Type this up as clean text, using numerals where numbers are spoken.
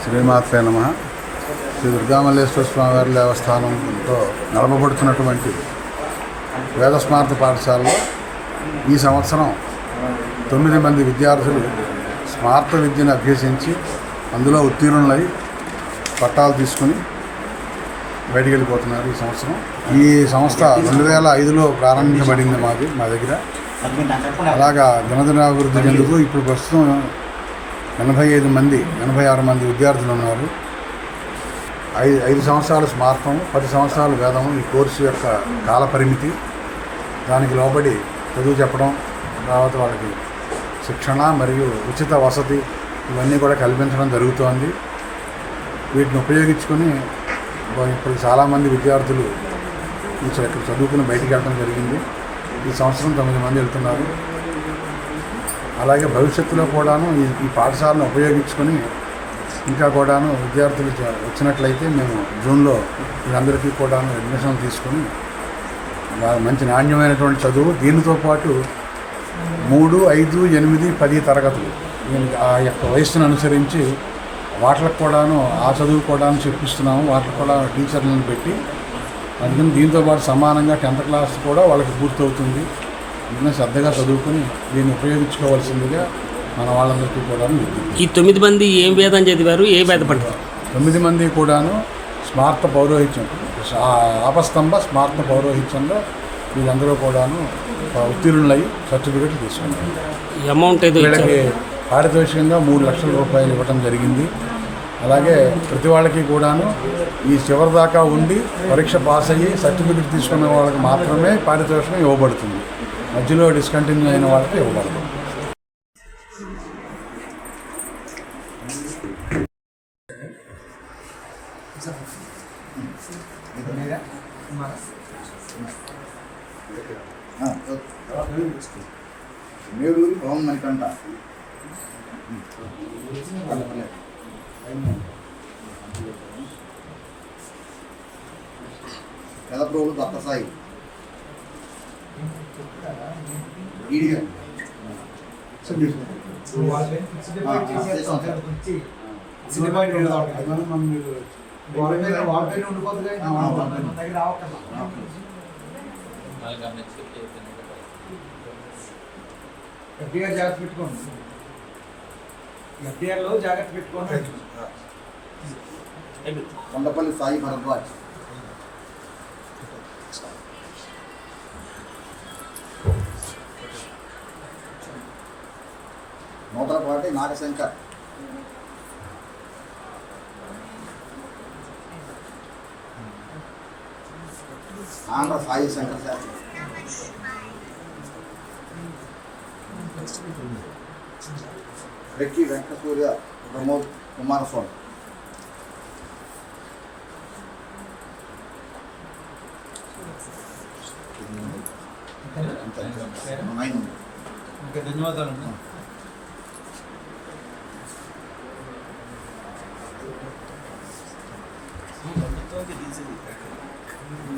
శ్రీమాత్రే నమః. శ్రీ దుర్గామల్లేశ్వర స్వామివారి దేవస్థానంతో నడపబడుతున్నటువంటి వేదస్మారత పాఠశాలలో ఈ సంవత్సరం 9 మంది విద్యార్థులు స్మార్త విద్యను అభ్యసించి అందులో ఉత్తీర్ణులై పట్టాలు తీసుకుని బయటికి వెళ్ళిపోతున్నారు. ఈ సంవత్సరం ఈ సంస్థ 2005లో ప్రారంభించబడింది మా దగ్గర. అలాగా దినదినాభివృద్ధి చెందుతూ ఇప్పుడు ప్రస్తుతం 86 మంది విద్యార్థులు ఉన్నారు. 5 సంవత్సరాలు స్మార్తం, 10 సంవత్సరాలు వేదము ఈ కోర్సు యొక్క కాల పరిమితి. దానికి లోబడి చదువు చెప్పడం, తర్వాత వాళ్ళకి శిక్షణ మరియు ఉచిత వసతి ఇవన్నీ కూడా కల్పించడం జరుగుతోంది. వీటిని ఉపయోగించుకొని ఇప్పుడు చాలామంది విద్యార్థులు ఇక్కడ చదువుకుని బయటికి వెళ్ళడం జరిగింది. ఈ సంవత్సరం 9 మంది వెళ్తున్నారు. అలాగే భవిష్యత్తులో కూడాను ఈ పాఠశాలను ఉపయోగించుకొని ఇంకా కూడాను విద్యార్థులు వచ్చినట్లయితే మేము జూన్లో వీళ్ళందరికీ కూడాను అడ్మిషన్ తీసుకొని మంచి నాణ్యమైనటువంటి చదువు, దీనితో పాటు 3, 5, 8, 10 తరగతులు ఆ యొక్క వయస్సును అనుసరించి వాటికి కూడాను ఆ చదువు కూడాను చెప్పిస్తున్నాము. వాటికి కూడా టీచర్లను పెట్టి అందుకని దీంతో పాటు సమానంగా 10th క్లాస్ కూడా వాళ్ళకి పూర్తవుతుంది. అందుకని శ్రద్ధగా చదువుకొని దీన్ని ఉపయోగించుకోవాల్సిందిగా మన వాళ్ళందరికీ కూడాను. ఈ 9 మంది ఏం వేదం చదివారు? ఏ వేద పండితులు? 9 మంది కూడాను స్మార్త పౌరోహిత్యం, ఆపస్తంభ స్మార్త పౌరోహిత్యంలో వీళ్ళందరూ కూడాను ఉత్తీర్ణులై సర్టిఫికెట్లు తీసుకున్నారు. అమౌంట్ ఏదో వీళ్ళకి పారితోషికంగా 3 లక్షల రూపాయలు ఇవ్వడం జరిగింది. అలాగే ప్రతి వాళ్ళకి కూడాను ఈ చివరి దాకా ఉండి పరీక్ష పాస్ అయ్యి సర్టిఫికెట్ తీసుకున్న వాళ్ళకి మాత్రమే పారితోషికం ఇవ్వబడుతుంది. మధ్యలో డిస్కంటిన్యూ అయిన వాళ్ళకి ఇవ్వబడదు. మేడూరి పవన్ మణికంఠ, పెదప్రోలు దత్తసాయి, ఈడిగా ఎఫ్డీఆర్ జాగ్రత్త పెట్టుకోండి. ఎఫ్డీఆర్లో జాగ్రత్త పెట్టుకోండి. కొండపల్లి సాయి భరద్వాజ్, నూతనపాటి నాగశంకర్, ఆంధ్ర సాయి శంకర్ శాస్త్రి, రెక్కి వెంకట సూర్య ప్రమోద్ కుమారస్వామి, ధన్యవాదాలు.